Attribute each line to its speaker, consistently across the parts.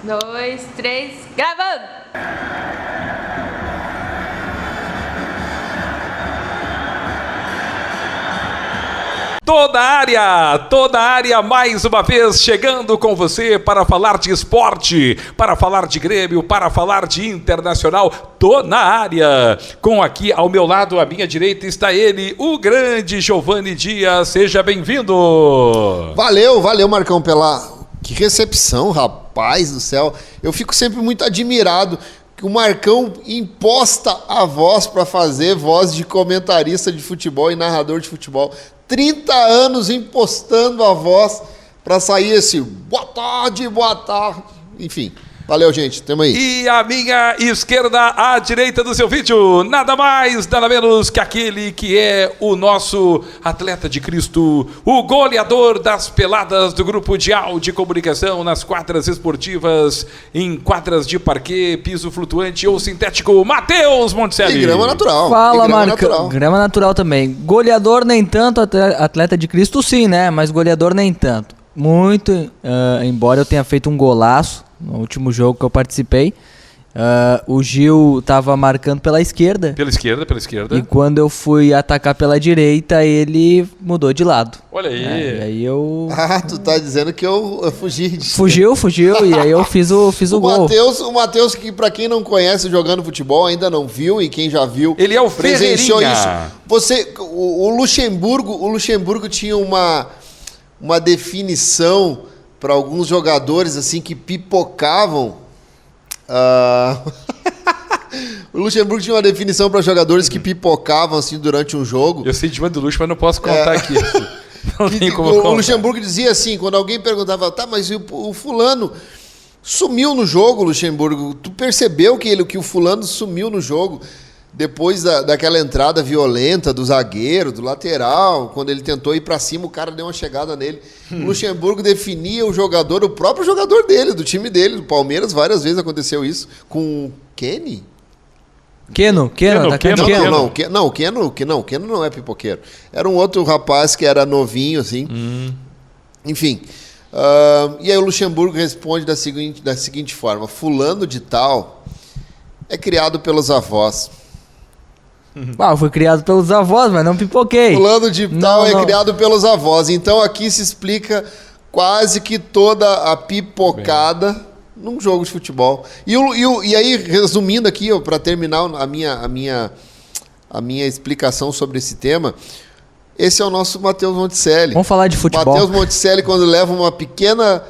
Speaker 1: 2, 3, gravando!
Speaker 2: Toda a área, mais uma vez chegando com você para falar de esporte, para falar de Grêmio, para falar de Internacional. Tô na área. Com aqui ao meu lado, à minha direita, está ele, o grande Giovanni Dias. Seja bem-vindo.
Speaker 3: Valeu, Marcão, pela... Que recepção, rapaz do céu. Eu fico sempre muito admirado que o Marcão imposta a voz para fazer voz de comentarista de futebol e narrador de futebol. 30 anos impostando a voz para sair esse boa tarde, enfim. Valeu, gente, tamo aí.
Speaker 2: E à minha esquerda, à direita do seu vídeo, nada mais, nada menos que aquele que é o nosso atleta de Cristo, o goleador das peladas do grupo de áudio e comunicação nas quadras esportivas, em quadras de parquê, piso flutuante ou sintético, Matheus Monticelli.
Speaker 3: E grama natural.
Speaker 4: Fala, Marcão. Grama natural também. Goleador nem tanto, atleta de Cristo sim, né? Mas goleador nem tanto. Muito, embora eu tenha feito um golaço no último jogo que eu participei, o Gil tava marcando pela esquerda.
Speaker 2: Pela esquerda.
Speaker 4: E quando eu fui atacar pela direita, ele mudou de lado.
Speaker 2: Olha aí.
Speaker 4: E aí eu...
Speaker 3: Tu tá dizendo que eu fugi.
Speaker 4: Fugiu, e aí eu fiz o gol.
Speaker 3: O Matheus, que pra quem não conhece jogando futebol, ainda não viu, e quem já viu...
Speaker 2: Ele é o
Speaker 3: presenciou
Speaker 2: Ferreirinha.
Speaker 3: isso. O Luxemburgo tinha uma definição para alguns jogadores assim que pipocavam. O Luxemburgo tinha uma definição para jogadores que pipocavam assim durante um jogo.
Speaker 2: Eu sei de do Luxo, mas não posso contar aqui. Não tem como
Speaker 3: o
Speaker 2: contar.
Speaker 3: Luxemburgo dizia assim, quando alguém perguntava, tá, mas o fulano sumiu no jogo, Luxemburgo. Tu percebeu que o fulano sumiu no jogo? Depois daquela entrada violenta do zagueiro, do lateral, quando ele tentou ir para cima, o cara deu uma chegada nele. O Luxemburgo definia o jogador, o próprio jogador dele, do time dele, do Palmeiras, várias vezes aconteceu isso. Com o Kenny?
Speaker 4: Keno.
Speaker 3: Não, o Keno não é pipoqueiro. Era um outro rapaz que era novinho, assim. Enfim. E aí o Luxemburgo responde da seguinte forma: fulano de tal é criado pelos avós.
Speaker 4: Fui criado pelos avós, mas não pipoquei.
Speaker 3: Fulano de tal é criado pelos avós. Então aqui se explica quase que toda a pipocada num jogo de futebol. E aí, resumindo aqui, para terminar a minha explicação sobre esse tema, esse é o nosso Matheus Monticelli.
Speaker 4: Vamos falar de futebol.
Speaker 3: Matheus Monticelli, quando leva uma pequena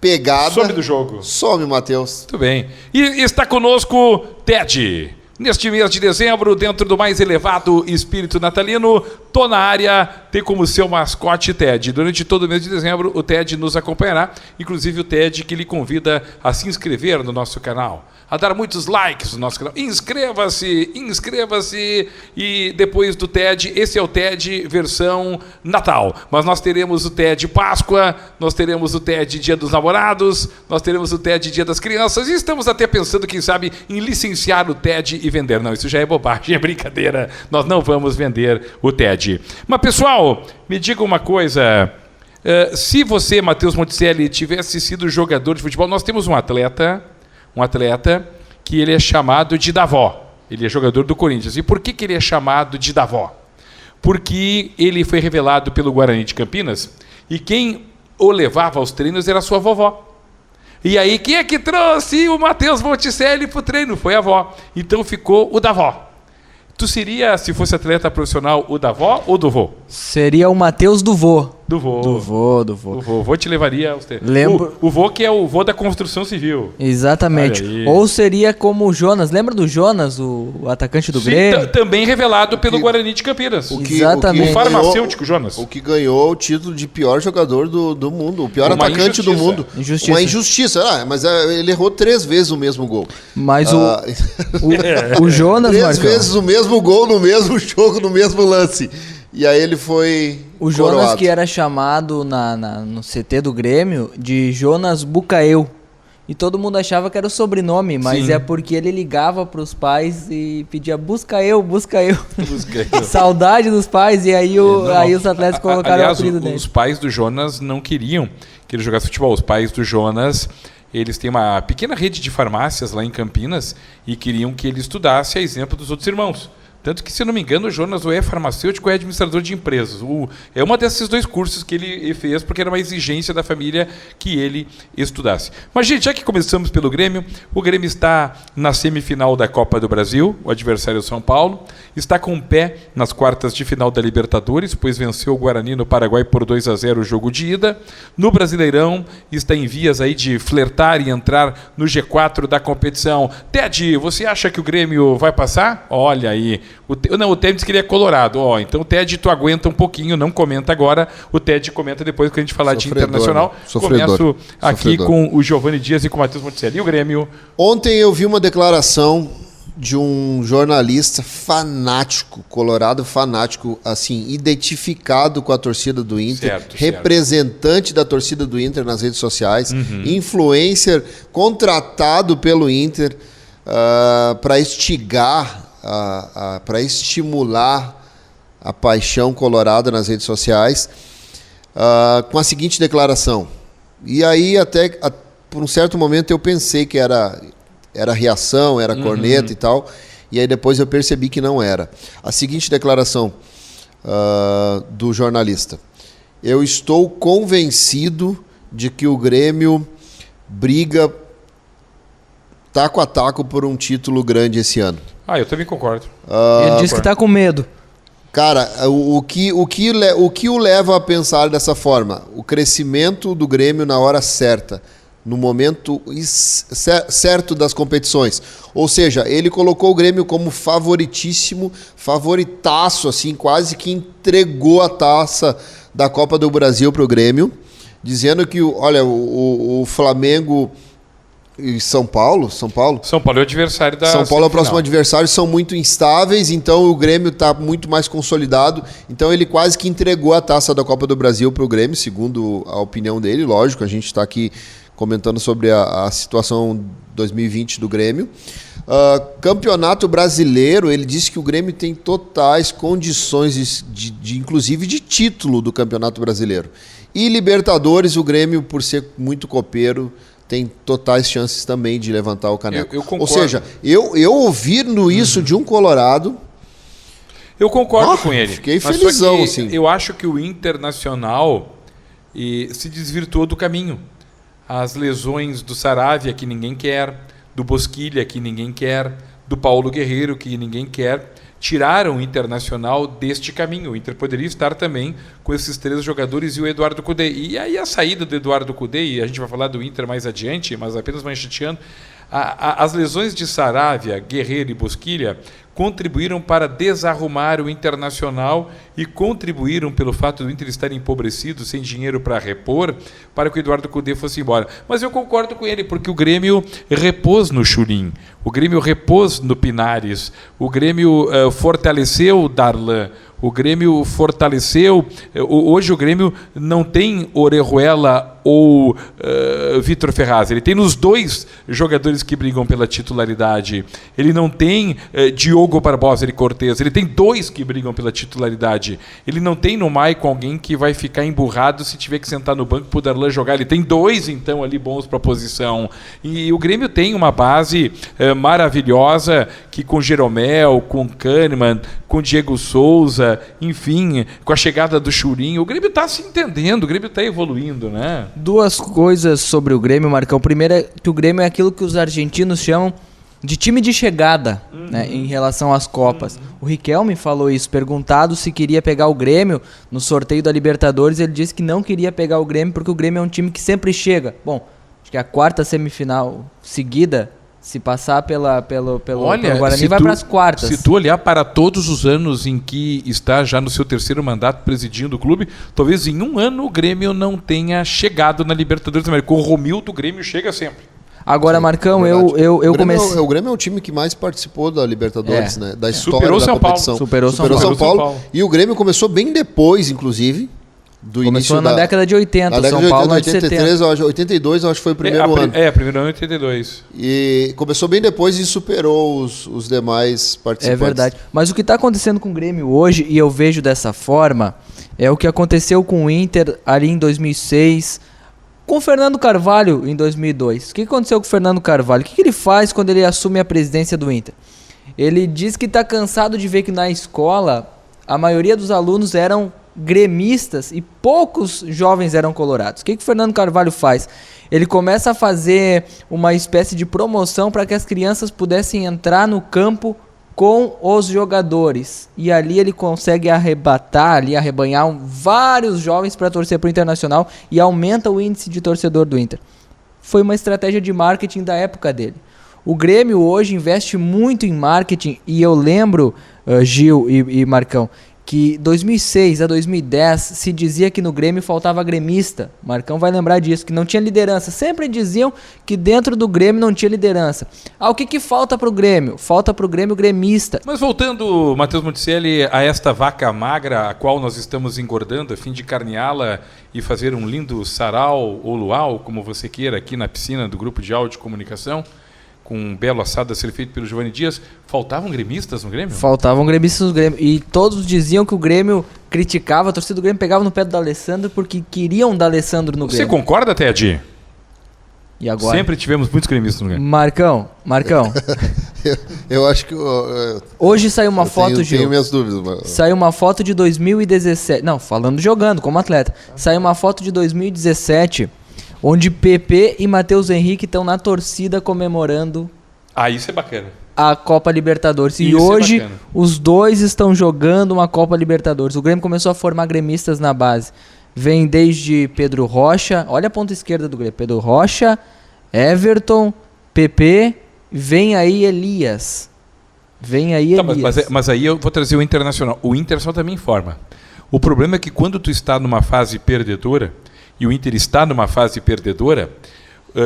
Speaker 3: pegada...
Speaker 2: Some do jogo.
Speaker 3: Some, Matheus.
Speaker 2: Muito bem. E está conosco Ted. Neste mês de dezembro, dentro do mais elevado espírito natalino, Tô na área, tem como seu mascote Ted. Durante todo o mês de dezembro, o Ted nos acompanhará, inclusive o Ted que lhe convida a se inscrever no nosso canal, a dar muitos likes no nosso canal. Inscreva-se! E depois do Ted, esse é o Ted versão Natal. Mas nós teremos o Ted Páscoa, nós teremos o Ted Dia dos Namorados, nós teremos o Ted Dia das Crianças e estamos até pensando, quem sabe, em licenciar o Ted e vender. Não, isso já é bobagem, é brincadeira. Nós não vamos vender o Ted. Mas, pessoal, me diga uma coisa. Se você, Matheus Monticelli, tivesse sido jogador de futebol, nós temos um atleta que ele é chamado de Davó. Ele é jogador do Corinthians. E por que ele é chamado de Davó? Porque ele foi revelado pelo Guarani de Campinas e quem o levava aos treinos era a sua vovó. E aí, quem é que trouxe o Matheus Monticelli para o treino? Foi a avó. Então ficou o Davó. Tu seria, se fosse atleta profissional, o da avó ou do vô?
Speaker 4: Seria o Matheus do vô.
Speaker 2: Do vô.
Speaker 4: Do vô.
Speaker 2: O vô te levaria aos treinos.
Speaker 4: Lembro...
Speaker 2: O vô que é o vô da construção civil.
Speaker 4: Exatamente. Ou seria como o Jonas. Lembra do Jonas, o atacante do Grêmio?
Speaker 2: Também revelado pelo Guarani de Campinas.
Speaker 4: Exatamente.
Speaker 2: O farmacêutico Jonas.
Speaker 3: O que ganhou o título de pior jogador do mundo. O pior atacante do mundo.
Speaker 4: Uma
Speaker 3: injustiça. Mas ele errou 3 vezes o mesmo gol.
Speaker 4: Mas o Jonas,
Speaker 3: 3
Speaker 4: Marcão,
Speaker 3: vezes o mesmo gol no mesmo jogo, no mesmo lance. E aí ele foi
Speaker 4: o Jonas, que era chamado no CT do Grêmio de Jonas Bucaeu. E todo mundo achava que era o sobrenome, mas é porque ele ligava pros pais e pedia busca eu. Saudade dos pais, e aí, aí os atletas colocaram o apelido dele.
Speaker 2: Os pais do Jonas não queriam que ele jogasse futebol. Os pais do Jonas eles têm uma pequena rede de farmácias lá em Campinas e queriam que ele estudasse a exemplo dos outros irmãos. Tanto que, se eu não me engano, o Jonas ou é farmacêutico ou é administrador de empresas. É uma desses 2 cursos que ele fez, porque era uma exigência da família que ele estudasse. Mas, gente, já que começamos pelo Grêmio, o Grêmio está na semifinal da Copa do Brasil, o adversário é o São Paulo, está com o pé nas quartas de final da Libertadores, pois venceu o Guarani no Paraguai por 2-0 o jogo de ida. No Brasileirão, está em vias aí de flertar e entrar no G4 da competição. Ted, você acha que o Grêmio vai passar? Olha aí. O Ted disse que ele é colorado. Então, Ted, tu aguenta um pouquinho, não comenta agora. O Ted comenta depois que a gente falar de internacional. Começo aqui com o Giovanni Dias e com o Matheus Monticelli. E o Grêmio? Ontem
Speaker 3: eu vi uma declaração de um jornalista fanático, colorado fanático, assim, identificado com a torcida do Inter, representante da torcida do Inter nas redes sociais, influencer, contratado pelo Inter para instigar, para estimular a paixão colorada nas redes sociais, com a seguinte declaração. E aí, até por um certo momento, eu pensei que era reação, era corneta e tal, e aí depois eu percebi que não era. A seguinte declaração do jornalista: eu estou convencido de que o Grêmio briga taco a taco por um título grande esse ano.
Speaker 2: Eu também concordo.
Speaker 4: Ele disse que está com medo.
Speaker 3: Cara, o que o leva a pensar dessa forma? O crescimento do Grêmio na hora certa, no momento certo das competições. Ou seja, ele colocou o Grêmio como favoritíssimo, favoritaço, assim, quase que entregou a taça da Copa do Brasil para o Grêmio, dizendo que, olha, o Flamengo e São Paulo é o adversário da
Speaker 2: São
Speaker 3: Paulo é o próximo adversário, são muito instáveis, então o Grêmio está muito mais consolidado, então ele quase que entregou a taça da Copa do Brasil para o Grêmio, segundo a opinião dele, lógico, a gente está aqui comentando sobre a situação 2020 do Grêmio. Campeonato Brasileiro, ele disse que o Grêmio tem totais condições inclusive de título do Campeonato Brasileiro. E Libertadores, o Grêmio, por ser muito copeiro, tem totais chances também de levantar o caneco.
Speaker 2: Eu concordo.
Speaker 3: Ou seja, eu ouvindo isso de um colorado...
Speaker 2: Eu concordo com ele.
Speaker 3: Fiquei felizão, assim.
Speaker 2: Eu acho que o Internacional se desvirtuou do caminho. As lesões do Saravia, que ninguém quer, do Bosquilha, que ninguém quer, do Paulo Guerreiro, que ninguém quer, tiraram o Internacional deste caminho. O Inter poderia estar também com esses 3 jogadores e o Eduardo Cudê. E aí a saída do Eduardo Cudê, e a gente vai falar do Inter mais adiante, mas apenas mancheteando, as lesões de Saravia, Guerreiro e Bosquilha contribuíram para desarrumar o Internacional e contribuíram pelo fato do Inter estar empobrecido, sem dinheiro para repor, para que o Eduardo Cudê fosse embora. Mas eu concordo com ele, porque o Grêmio repôs no Churin, o Grêmio repôs no Pinares, o Grêmio fortaleceu o Darlan, o Grêmio fortaleceu... Hoje o Grêmio não tem Orejuela ou Vitor Ferraz. Ele tem nos 2 jogadores que brigam pela titularidade. Ele não tem Diogo Barbosa e Cortez. Ele tem 2 que brigam pela titularidade. Ele não tem no Maicon alguém que vai ficar emburrado se tiver que sentar no banco para o Darlan jogar. Ele tem 2, então, ali bons para a posição. E o Grêmio tem uma base maravilhosa que com Jeromel, com Kahneman, com Diego Souza, enfim, com a chegada do Churin, o Grêmio está se entendendo, o Grêmio está evoluindo, né?
Speaker 4: 2 coisas sobre o Grêmio, Marcão. Primeiro é que o Grêmio é aquilo que os argentinos chamam de time de chegada, né, em relação às Copas. O Riquelme falou isso, perguntado se queria pegar o Grêmio no sorteio da Libertadores, ele disse que não queria pegar o Grêmio porque o Grêmio é um time que sempre chega. Bom, acho que a 4ª semifinal seguida, se passar pelo Guarani, vai para as quartas.
Speaker 2: Se tu olhar para todos os anos em que está já no seu 3º mandato presidindo o clube, talvez em um ano o Grêmio não tenha chegado na Libertadores da América. Com o Romildo, o Grêmio chega sempre.
Speaker 4: Agora, Marcão, eu comecei...
Speaker 3: O Grêmio é o time que mais participou da Libertadores, né? Da história
Speaker 2: Superou
Speaker 3: da
Speaker 2: São
Speaker 3: competição.
Speaker 2: Paulo.
Speaker 3: Superou São Paulo. E o Grêmio começou bem depois, inclusive.
Speaker 4: Começou na década de 80,
Speaker 3: na década
Speaker 4: São Paulo
Speaker 3: 83, 82, eu acho que foi o primeiro ano.
Speaker 2: Primeiro ano 82.
Speaker 3: E começou bem depois e superou os demais participantes.
Speaker 4: É verdade. Mas o que está acontecendo com o Grêmio hoje, e eu vejo dessa forma, é o que aconteceu com o Inter ali em 2006, Com o Fernando Carvalho, em 2002, o que aconteceu com o Fernando Carvalho? O que ele faz quando ele assume a presidência do Inter? Ele diz que está cansado de ver que na escola a maioria dos alunos eram gremistas e poucos jovens eram colorados. O que o Fernando Carvalho faz? Ele começa a fazer uma espécie de promoção para que as crianças pudessem entrar no campo com os jogadores. E ali ele consegue arrebanhar vários jovens para torcer para o Internacional e aumenta o índice de torcedor do Inter. Foi uma estratégia de marketing da época dele. O Grêmio hoje investe muito em marketing e eu lembro, Gil e Marcão, que 2006 a 2010 se dizia que no Grêmio faltava gremista. Marcão vai lembrar disso, que não tinha liderança. Sempre diziam que dentro do Grêmio não tinha liderança. O que falta pro Grêmio? Falta pro Grêmio gremista.
Speaker 2: Mas voltando, Matheus Monticelli, a esta vaca magra, a qual nós estamos engordando, a fim de carneá-la e fazer um lindo sarau ou luau, como você queira, aqui na piscina do Grupo de Áudio e Comunicação, com um belo assado a ser feito pelo Giovanni Dias, faltavam gremistas no Grêmio?
Speaker 4: Faltavam gremistas no Grêmio. E todos diziam que o Grêmio criticava, a torcida do Grêmio pegava no pé do D'Alessandro porque queriam o D'Alessandro no Grêmio.
Speaker 2: Você concorda, Ted?
Speaker 4: E agora?
Speaker 2: Sempre tivemos muitos gremistas no Grêmio.
Speaker 4: Marcão.
Speaker 3: Eu acho que...
Speaker 4: Hoje saiu uma foto, Gil.
Speaker 3: Tenho minhas dúvidas. Mas...
Speaker 4: Saiu uma foto de 2017. Não, falando jogando, como atleta. Saiu uma foto de 2017... onde PP e Matheus Henrique estão na torcida comemorando
Speaker 2: Isso é bacana.
Speaker 4: a Copa Libertadores. E
Speaker 2: Isso
Speaker 4: hoje
Speaker 2: é
Speaker 4: os dois estão jogando uma Copa Libertadores. O Grêmio começou a formar gremistas na base. Vem desde Pedro Rocha, olha a ponta esquerda do Grêmio. Pedro Rocha, Everton, PP, vem aí Elias.
Speaker 2: Mas aí eu vou trazer o Internacional. O Inter só também informa. O problema é que quando tu está numa fase perdedora, e o Inter está numa fase perdedora,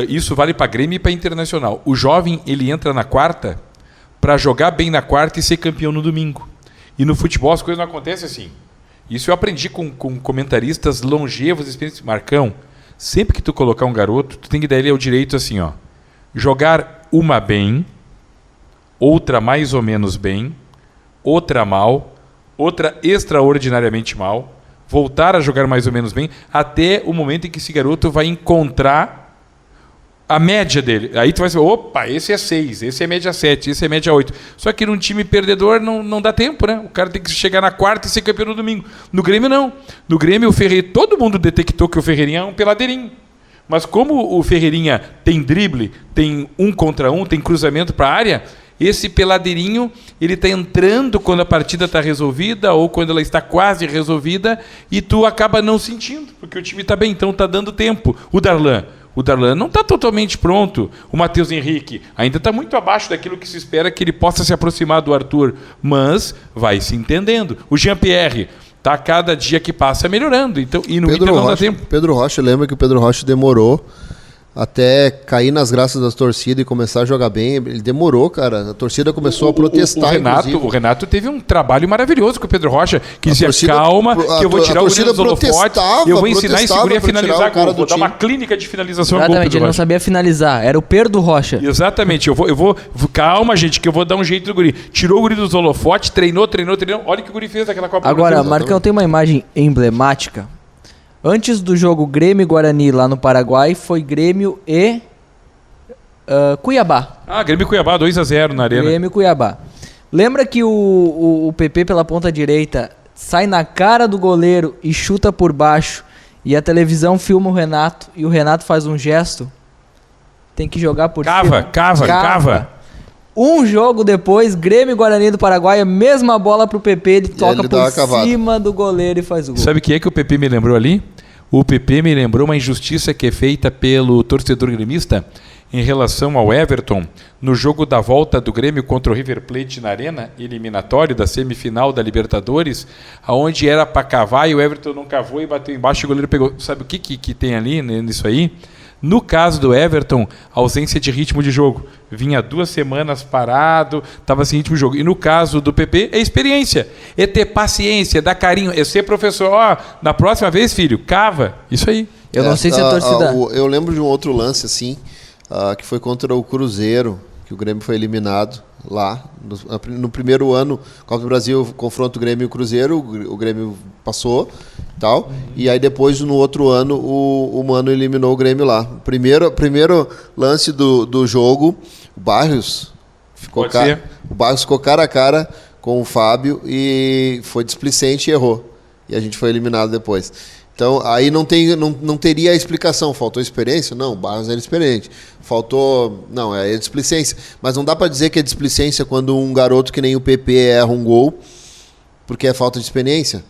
Speaker 2: isso vale para Grêmio e para Internacional. O jovem, ele entra na quarta para jogar bem na quarta e ser campeão no domingo. E no futebol as coisas não acontecem assim. Isso eu aprendi com comentaristas longevos, experientes. Marcão, sempre que tu colocar um garoto, tu tem que dar ele o direito assim, ó. Jogar uma bem, outra mais ou menos bem, outra mal, outra extraordinariamente mal, voltar a jogar mais ou menos bem, até o momento em que esse garoto vai encontrar a média dele. Aí tu vai dizer, opa, esse é 6, esse é média 7, esse é média 8. Só que num time perdedor não dá tempo, né? O cara tem que chegar na quarta e ser campeão no domingo. No Grêmio, não. No Grêmio, todo mundo detectou que o Ferreirinha é um peladeirinho. Mas como o Ferreirinha tem drible, tem 1 contra 1, tem cruzamento para a área, esse peladeirinho, ele está entrando quando a partida está resolvida ou quando ela está quase resolvida e tu acaba não sentindo, porque o time está bem, então está dando tempo. O Darlan não está totalmente pronto. O Matheus Henrique ainda está muito abaixo daquilo que se espera que ele possa se aproximar do Arthur, mas vai se entendendo. O Jean-Pierre está cada dia que passa melhorando, então, e no Inter não dá tempo.
Speaker 3: Pedro Rocha, lembra que o Pedro Rocha demorou até cair nas graças das torcidas e começar a jogar bem. Ele demorou, cara. A torcida começou a protestar.
Speaker 2: O Renato teve um trabalho maravilhoso com o Pedro Rocha, que dizia, calma, que eu vou tirar o guri dos holofotes, eu vou ensinar esse guri a finalizar gol, vou dar uma clínica de finalização.
Speaker 4: Exatamente, ele não sabia finalizar, era o Pedro Rocha.
Speaker 2: Exatamente, eu vou calma, gente, que eu vou dar um jeito do guri. Tirou o guri dos holofotes, treinou, olha o que o guri fez naquela Copa.
Speaker 4: Agora, Marcão, tem uma imagem emblemática. Antes do jogo Grêmio e Guarani lá no Paraguai, foi Grêmio e Cuiabá.
Speaker 2: Grêmio e Cuiabá, 2-0 na Arena.
Speaker 4: Grêmio e Cuiabá. Lembra que o PP pela ponta direita sai na cara do goleiro e chuta por baixo e a televisão filma o Renato e o Renato faz um gesto? Tem que jogar por cima.
Speaker 2: Cava.
Speaker 4: Um jogo depois, Grêmio e Guarani do Paraguai, a mesma bola pro PP, ele toca por cima do goleiro e faz o gol.
Speaker 2: Sabe o que é que o PP me lembrou ali? O PP me lembrou uma injustiça que é feita pelo torcedor gremista em relação ao Everton no jogo da volta do Grêmio contra o River Plate na Arena, eliminatório da semifinal da Libertadores, aonde era para cavar e o Everton não cavou e bateu embaixo e o goleiro pegou. Sabe o que tem ali nisso aí? No caso do Everton, ausência de ritmo de jogo. Vinha 2 semanas parado, estava sem ritmo de jogo. E no caso do PP, é experiência. É ter paciência, dar carinho. É ser professor. Na próxima vez, filho, cava. Isso aí.
Speaker 4: Eu não sei se a torcida...
Speaker 3: Eu lembro de um outro lance, assim, que foi contra o Cruzeiro, que o Grêmio foi eliminado. lá. No primeiro ano, Copa do Brasil, confronto o Grêmio e o Cruzeiro, o Grêmio passou e tal. E aí depois, no outro ano, o Mano eliminou o Grêmio lá. Primeiro lance do jogo, o Barrios ficou cara a cara com o Fábio e foi displicente e errou. E a gente foi eliminado depois. Então, aí não teria a explicação. Faltou experiência? Não, o Barros era experiente. Faltou... Não, é displicência. Mas não dá para dizer que é displicência quando um garoto que nem o PP erra um gol porque é falta de experiência.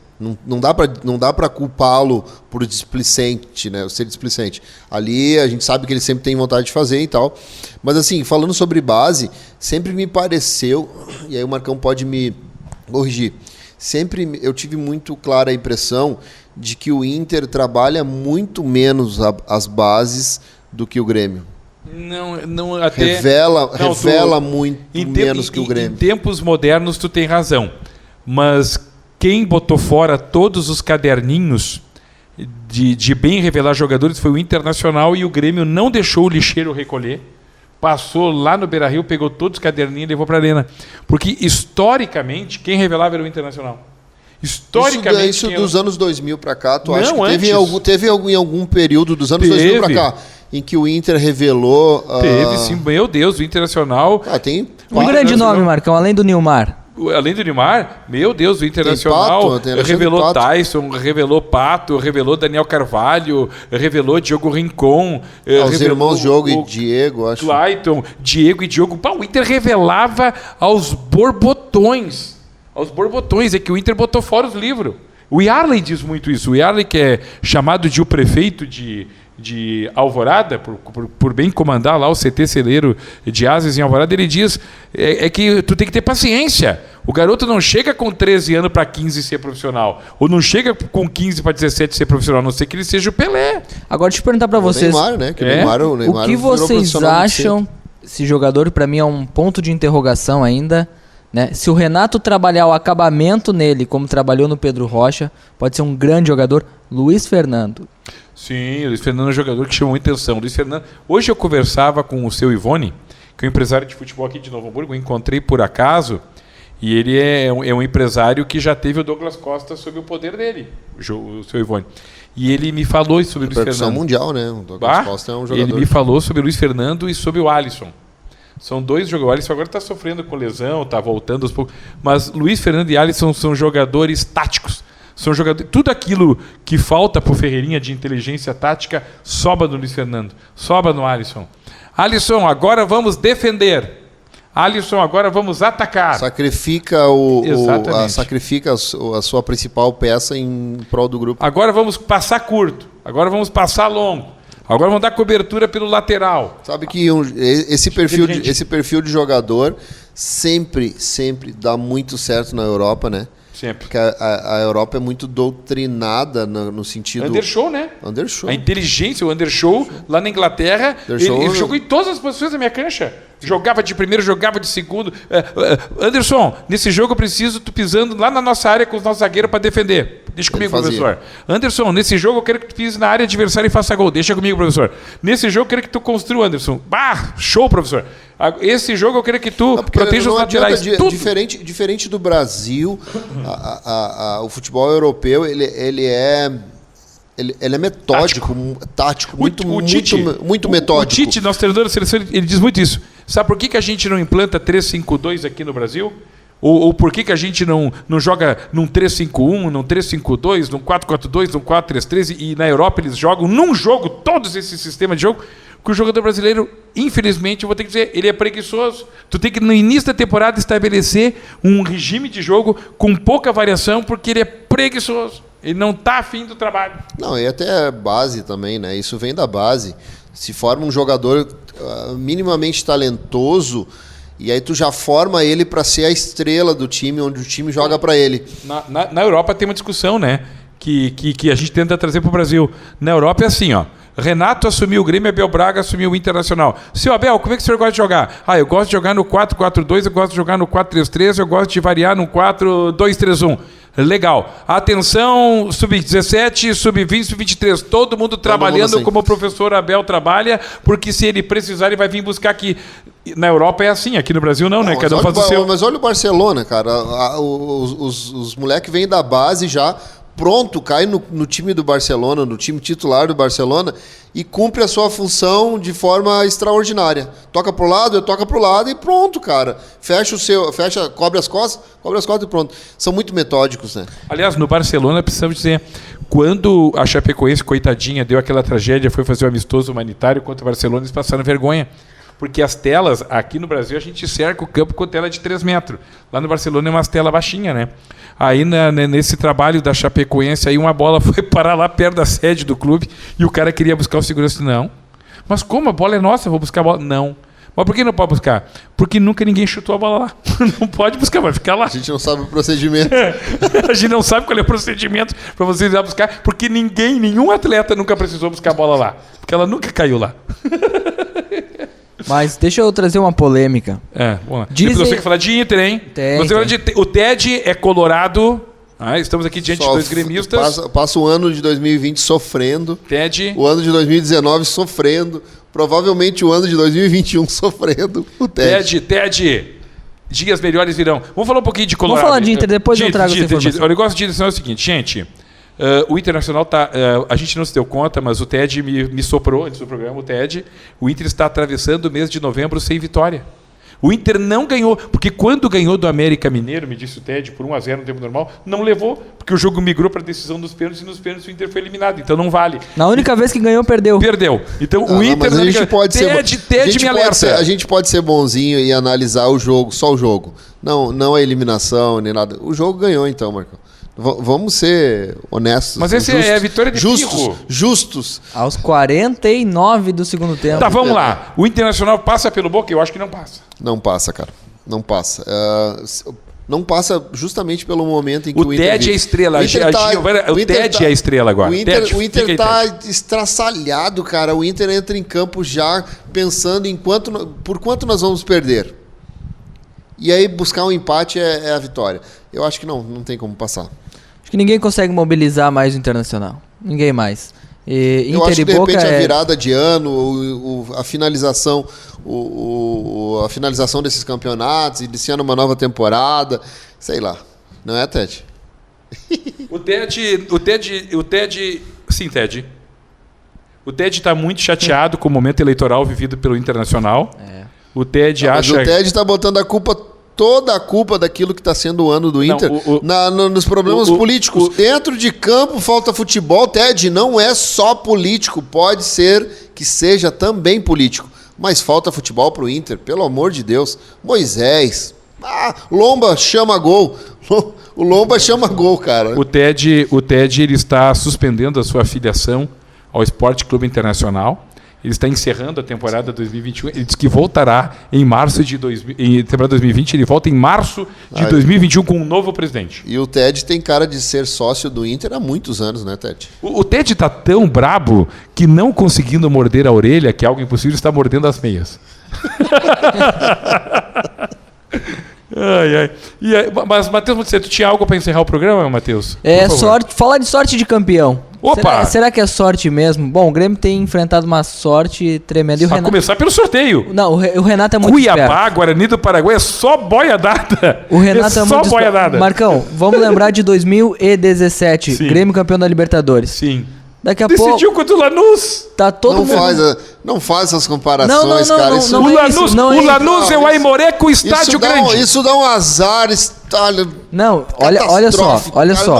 Speaker 3: Não dá para culpá-lo por displicente, né? Ser displicente. Ali a gente sabe que ele sempre tem vontade de fazer e tal. Mas assim, falando sobre base, sempre me pareceu, e aí o Marcão pode me corrigir, sempre eu tive muito clara a impressão de que o Inter trabalha muito menos as bases do que o Grêmio.
Speaker 2: Não até
Speaker 3: revela muito menos que o Grêmio.
Speaker 2: Em tempos modernos tu tem razão, mas quem botou fora todos os caderninhos de bem revelar jogadores foi o Internacional, e o Grêmio não deixou o lixeiro recolher. Passou lá no Beira-Rio, pegou todos os caderninhos e levou para a arena. Porque, historicamente, quem revelava era o Internacional. Historicamente...
Speaker 3: Isso dos anos 2000 para cá, tu acha que
Speaker 2: antes.
Speaker 3: teve em algum período dos anos 2000 para cá em que o Inter revelou...
Speaker 2: Teve, sim. Meu Deus, o Internacional...
Speaker 3: Tem...
Speaker 4: Um grande nome, Marcão, além do Nilmar.
Speaker 2: Além do Neymar, meu Deus, o Internacional revelou Tyson, revelou Pato, revelou Daniel Carvalho, revelou Diogo Rincon,
Speaker 3: os irmãos Diogo e Diego, acho.
Speaker 2: Clayton, Diego e Diogo. Pá, o Inter revelava aos borbotões. É que o Inter botou fora os livros. O Yarley diz muito isso. O Yarley, que é chamado de o prefeito de Alvorada, por bem comandar lá o CT Celeiro de Ases em Alvorada, ele diz que tu tem que ter paciência. O garoto não chega com 13 anos para 15 ser profissional, ou não chega com 15 para 17 ser profissional, a não ser que ele seja o Pelé.
Speaker 4: Agora deixa eu perguntar para vocês,
Speaker 3: o Neymar, né?
Speaker 4: O Neymar, o que vocês acham? Esse jogador, para mim, é um ponto de interrogação ainda, né? Se o Renato trabalhar o acabamento nele, como trabalhou no Pedro Rocha, pode ser um grande jogador. Luiz Fernando.
Speaker 2: Sim, o Luiz Fernando é um jogador que chamou muita atenção. Luiz Fernando. Hoje eu conversava com o seu Ivone, que é um empresário de futebol aqui de Novo Hamburgo, eu encontrei por acaso, e ele é um empresário que já teve o Douglas Costa sob o poder dele, o seu Ivone. E ele me falou sobre o Luiz Fernando.
Speaker 3: Mundial, né? O Douglas Costa é um jogador.
Speaker 2: Ele me falou sobre o Luiz Fernando e sobre o Alisson. São dois jogadores. O Alisson agora está sofrendo com lesão, está voltando aos poucos. Mas Luiz Fernando e Alisson são jogadores táticos. São jogadores, tudo aquilo que falta para o Ferreirinha de inteligência tática sobra no Luiz Fernando, sobra no Alisson. Alisson, agora vamos defender. Alisson, agora vamos atacar.
Speaker 3: Sacrifica a sua principal peça em prol do grupo.
Speaker 2: Agora vamos passar curto, agora vamos passar longo, agora vamos dar cobertura pelo lateral.
Speaker 3: Sabe que esse perfil de jogador sempre dá muito certo na Europa, né?
Speaker 2: Sempre.
Speaker 3: Porque a Europa é muito doutrinada no sentido...
Speaker 2: Undershow, né?
Speaker 3: Undershow.
Speaker 2: A inteligência, o Undershow, lá na Inglaterra, ele jogou em todas as posições da minha cancha. Jogava de primeiro, jogava de segundo. Anderson, nesse jogo eu preciso tu pisando lá na nossa área com os nossos zagueiros para defender. Deixa comigo, professor. Anderson, nesse jogo eu quero que tu pise na área adversária e faça gol. Deixa comigo, professor. Nesse jogo eu quero que tu construa, Anderson. Show, professor. Esse jogo eu quero que tu proteja os laterais.
Speaker 3: Diferente do Brasil, o futebol europeu, ele é metódico, tático, muito metódico.
Speaker 2: O Tite, nosso treinador da seleção, ele diz muito isso. Sabe por que a gente não implanta 3-5-2 aqui no Brasil? Ou por que a gente não joga num 3-5-1, num 3-5-2, num 4-4-2, num 4-3-3, e na Europa eles jogam num jogo todos esses sistemas de jogo? Que o jogador brasileiro, infelizmente, eu vou ter que dizer, ele é preguiçoso. Tu tem que, no início da temporada, estabelecer um regime de jogo com pouca variação, porque ele é preguiçoso. Ele não está afim do trabalho.
Speaker 3: Não, e até base também, né? Isso vem da base. Se forma um jogador minimamente talentoso, e aí tu já forma ele para ser a estrela do time, onde o time joga para ele.
Speaker 2: Na Europa tem uma discussão, né? Que a gente tenta trazer para o Brasil. Na Europa é assim, ó. Renato assumiu o Grêmio, Abel Braga assumiu o Internacional. Seu Abel, como é que o senhor gosta de jogar? Eu gosto de jogar no 4-4-2, eu gosto de jogar no 4-3-3, eu gosto de variar no 4-2-3-1. Legal. Atenção, sub-17, sub-20, sub-23. Todo mundo trabalhando como o professor Abel trabalha, porque se ele precisar, ele vai vir buscar aqui. Na Europa é assim, aqui no Brasil não, né?
Speaker 3: Mas
Speaker 2: Cada um
Speaker 3: olha
Speaker 2: faz o seu.
Speaker 3: Mas olha o Barcelona, cara. Os moleques vêm da base já, pronto, cai no time do Barcelona, no time titular do Barcelona, e cumpre a sua função de forma extraordinária. Toca pro lado e pronto, cara. Cobre as costas e pronto. São muito metódicos, né?
Speaker 2: Aliás, no Barcelona, precisamos dizer, quando a Chapecoense, coitadinha, deu aquela tragédia, foi fazer o amistoso humanitário contra o Barcelona, eles passaram vergonha. Porque as telas, aqui no Brasil, a gente cerca o campo com tela de 3 metros. Lá no Barcelona é umas telas baixinhas, né? Aí nesse trabalho da Chapecoense, aí uma bola foi parar lá perto da sede do clube e o cara queria buscar o segurança. Não. Mas como? A bola é nossa, eu vou buscar a bola. Não. Mas por que não pode buscar? Porque nunca ninguém chutou a bola lá. Não pode buscar, vai ficar lá.
Speaker 3: A gente não sabe o procedimento.
Speaker 2: A gente não sabe qual é o procedimento para vocês ir lá buscar, porque nenhum atleta nunca precisou buscar a bola lá. Porque ela nunca caiu lá.
Speaker 4: Mas deixa eu trazer uma polêmica.
Speaker 2: Vamos lá. Depois você tem que falar de Inter, hein? O TED é colorado. Estamos aqui diante de dois gremistas.
Speaker 3: Passa o ano de 2020 sofrendo.
Speaker 2: TED.
Speaker 3: O ano de 2019 sofrendo. Provavelmente o ano de 2021 sofrendo. O TED.
Speaker 2: TED. Dias melhores virão. Vamos falar um pouquinho de Colorado.
Speaker 4: Vamos falar de Inter, depois eu trago essa informação.
Speaker 2: O negócio de Inter é o seguinte, gente. O Internacional tá. A gente não se deu conta, mas o TED me soprou antes do programa. O TED. O Inter está atravessando o mês de novembro sem vitória. O Inter não ganhou, porque quando ganhou do América Mineiro, me disse o TED, por 1-0 no tempo normal, não levou, porque o jogo migrou para a decisão dos pênaltis e nos pênaltis o Inter foi eliminado, então não vale.
Speaker 4: Na única vez que ganhou, perdeu.
Speaker 2: Perdeu. Então o Inter...
Speaker 3: Mas a gente pode
Speaker 2: TED me alerta.
Speaker 3: A gente pode ser bonzinho e analisar o jogo, só o jogo. Não a eliminação, nem nada. O jogo ganhou então, Marcão. Vamos ser honestos.
Speaker 2: Mas essa é a vitória de Pirro.
Speaker 3: Justos.
Speaker 4: Aos 49 do segundo tempo.
Speaker 2: Tá, vamos lá. O Internacional passa pelo Boca? Eu acho que não passa.
Speaker 3: Não passa, cara. Não passa. Não passa justamente pelo momento em que o Inter...
Speaker 2: O TED é a estrela. O TED é a estrela agora.
Speaker 3: O Inter está estraçalhado, cara. O Inter entra em campo já pensando por quanto nós vamos perder. E aí buscar um empate é a vitória. Eu acho que não tem como passar.
Speaker 4: Acho que ninguém consegue mobilizar mais o Internacional. Ninguém mais.
Speaker 3: Eu
Speaker 4: Inter
Speaker 3: acho que
Speaker 4: e
Speaker 3: de
Speaker 4: Boca
Speaker 3: repente a virada de ano, a finalização, a finalização desses campeonatos, iniciando uma nova temporada, sei lá. Não é, Ted?
Speaker 2: O TED... Sim, Ted. O TED está muito chateado com o momento eleitoral vivido pelo Internacional. O TED acha...
Speaker 3: Mas o TED está botando toda a culpa daquilo que está sendo o ano do Inter nos problemas políticos. Dentro de campo falta futebol, TED, não é só político, pode ser que seja também político, mas falta futebol para o Inter, pelo amor de Deus. Moisés, Lomba chama gol, o Lomba chama gol, cara.
Speaker 2: O TED ele está suspendendo a sua filiação ao Esporte Clube Internacional. Ele está encerrando a temporada 2021. Ele diz que voltará em março de temporada 2020. Ele volta em março de 2021 com um novo presidente.
Speaker 3: E o TED tem cara de ser sócio do Inter há muitos anos, né, Ted?
Speaker 2: O TED está tão brabo que, não conseguindo morder a orelha, que é algo impossível, está mordendo as meias. Mas, Matheus, tu tinha algo para encerrar o programa, Matheus?
Speaker 4: Fala de sorte de campeão.
Speaker 2: Opa!
Speaker 4: Será que é sorte mesmo? Bom, o Grêmio tem enfrentado uma sorte tremenda. E o Renato...
Speaker 2: começar pelo sorteio.
Speaker 4: Não, o Renato é muito
Speaker 2: Cuiabá,
Speaker 4: esperto.
Speaker 2: Guarani do Paraguai, é só boia dada.
Speaker 4: O Renato é
Speaker 2: só
Speaker 4: muito
Speaker 2: boia dada.
Speaker 4: Marcão, vamos lembrar de 2017.
Speaker 2: Sim.
Speaker 4: Grêmio campeão da Libertadores.
Speaker 2: Sim.
Speaker 4: Daqui a
Speaker 2: Decidiu
Speaker 4: pouco...
Speaker 2: contra o Lanús.
Speaker 4: Tá todo mundo...
Speaker 3: Não faz essas comparações, cara.
Speaker 2: O Lanús é o Aimoré com o estádio grande.
Speaker 3: Isso dá um azar.
Speaker 4: Não, olha só.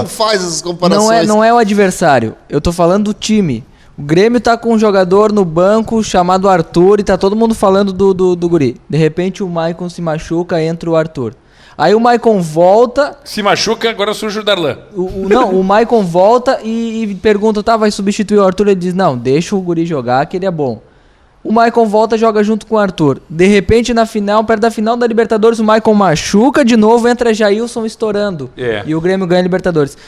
Speaker 3: Não faz essas comparações.
Speaker 4: Não é o adversário. Eu tô falando do time. O Grêmio tá com um jogador no banco chamado Arthur e tá todo mundo falando do guri. De repente o Maicon se machuca, entra o Arthur. Aí o Maicon volta...
Speaker 2: Se machuca, agora surge o Darlan.
Speaker 4: O Maicon volta e pergunta, vai substituir o Arthur? Ele diz, não, deixa o guri jogar que ele é bom. O Maicon volta e joga junto com o Arthur. De repente, perto da final da Libertadores, o Maicon machuca de novo, entra Jailson estourando. E o Grêmio ganha a Libertadores.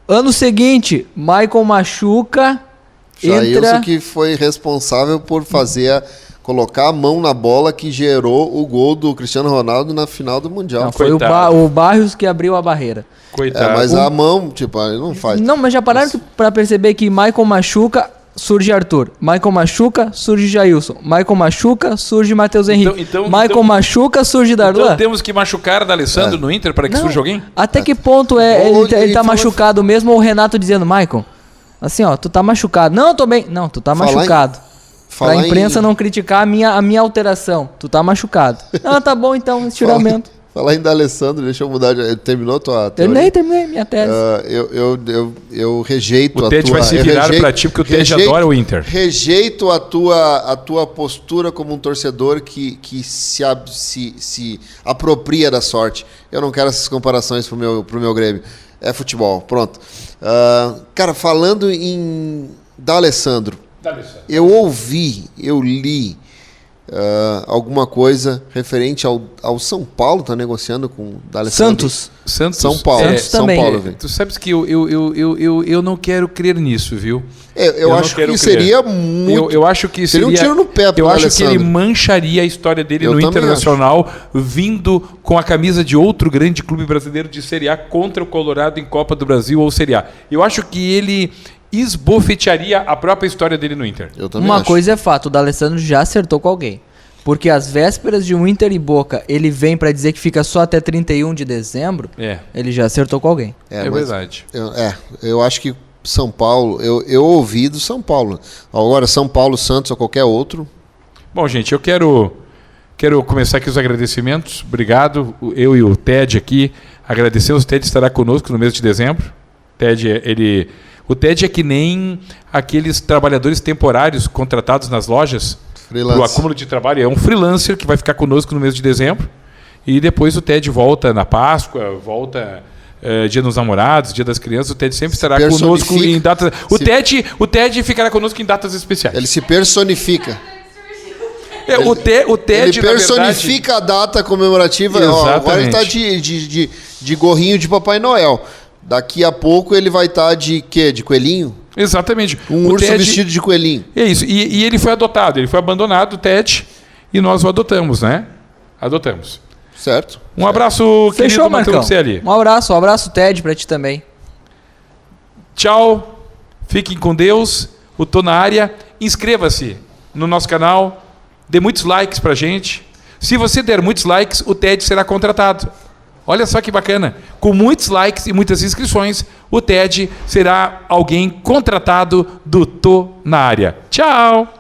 Speaker 4: Ano seguinte, Maicon machuca,
Speaker 3: Jailson que foi responsável por colocar a mão na bola que gerou o gol do Cristiano Ronaldo na final do Mundial.
Speaker 4: Não, foi o Barrios que abriu a barreira.
Speaker 2: Coitado.
Speaker 3: Mas a mão, ele não faz.
Speaker 4: Não, mas já pararam pra perceber que Maicon machuca, surge Arthur. Michael machuca, surge Jailson. Michael machuca, surge Matheus Henrique. Michael machuca, surge Darlan.
Speaker 2: Então temos que machucar D'Alessandro no Inter para que surja alguém?
Speaker 4: Até que ponto ele tá machucado mesmo ou o Renato dizendo, Michael, assim, ó, tu tá machucado. Não, tô bem. Não, tu tá machucado. Pra imprensa não criticar a minha alteração. Tu tá machucado. Ah, tá bom então, estiramento.
Speaker 3: Falar em D'Alessandro, deixa eu mudar. Terminou tua
Speaker 4: Terminei minha tese.
Speaker 3: Eu rejeito
Speaker 2: o Ted vai se virar pra ti, porque o Ted adora o Inter.
Speaker 3: Rejeito a tua postura como um torcedor que se apropria da sorte. Eu não quero essas comparações pro meu Grêmio. É futebol, pronto. Cara, falando em D'Alessandro, eu li alguma coisa referente ao São Paulo, tá negociando com o D'Alessandro.
Speaker 2: Santos.
Speaker 3: São Paulo.
Speaker 4: São Paulo,
Speaker 3: velho.
Speaker 2: Tu sabes que eu não quero crer nisso, viu?
Speaker 3: Eu acho que seria muito...
Speaker 2: Eu acho que
Speaker 3: seria um tiro no pé pro
Speaker 2: Eu acho
Speaker 3: D'Alessandro.
Speaker 2: que ele mancharia a história dele
Speaker 3: Eu
Speaker 2: no
Speaker 3: também
Speaker 2: Internacional, vindo com a camisa de outro grande clube brasileiro de Série A contra o Colorado em Copa do Brasil ou Série A. Eu acho que ele esbofetearia a própria história dele no Inter.
Speaker 3: Eu também
Speaker 4: Uma
Speaker 3: acho.
Speaker 4: coisa é fato, o D'Alessandro já acertou com alguém. Porque às vésperas de um Inter e Boca, ele vem pra dizer que fica só até 31 de dezembro, ele já acertou com alguém.
Speaker 2: É verdade.
Speaker 3: Eu acho que São Paulo, eu ouvi do São Paulo. Agora, São Paulo, Santos ou qualquer outro.
Speaker 2: Bom, gente, eu quero começar aqui os agradecimentos. Obrigado, eu e o Ted aqui. Agradecemos, o Ted estará conosco no mês de dezembro. O Ted é que nem aqueles trabalhadores temporários contratados nas lojas para o acúmulo de trabalho. É um freelancer que vai ficar conosco no mês de dezembro. E depois o Ted volta na Páscoa, volta Dia dos Namorados, Dia das Crianças. O Ted sempre estará conosco em datas... O Ted ficará conosco em datas especiais.
Speaker 3: Ele se personifica.
Speaker 2: O Ted,
Speaker 3: ele personifica a data comemorativa. Agora ele está de gorrinho de Papai Noel. Daqui a pouco ele vai estar de quê? De coelhinho?
Speaker 2: Exatamente.
Speaker 3: Um urso vestido de coelhinho.
Speaker 2: É isso. E ele foi adotado. Ele foi abandonado, o Ted, e nós o adotamos, né? Adotamos.
Speaker 3: Certo.
Speaker 2: Um abraço,
Speaker 4: Fechou,
Speaker 2: querido
Speaker 4: Marcão.
Speaker 2: Matheus ali.
Speaker 4: Um abraço, Ted, pra ti também.
Speaker 2: Tchau. Fiquem com Deus. O Tô na Área. Inscreva-se no nosso canal. Dê muitos likes pra gente. Se você der muitos likes, o Ted será contratado. Olha só que bacana. Com muitos likes e muitas inscrições, o Ted será alguém contratado do Tô na Área. Tchau!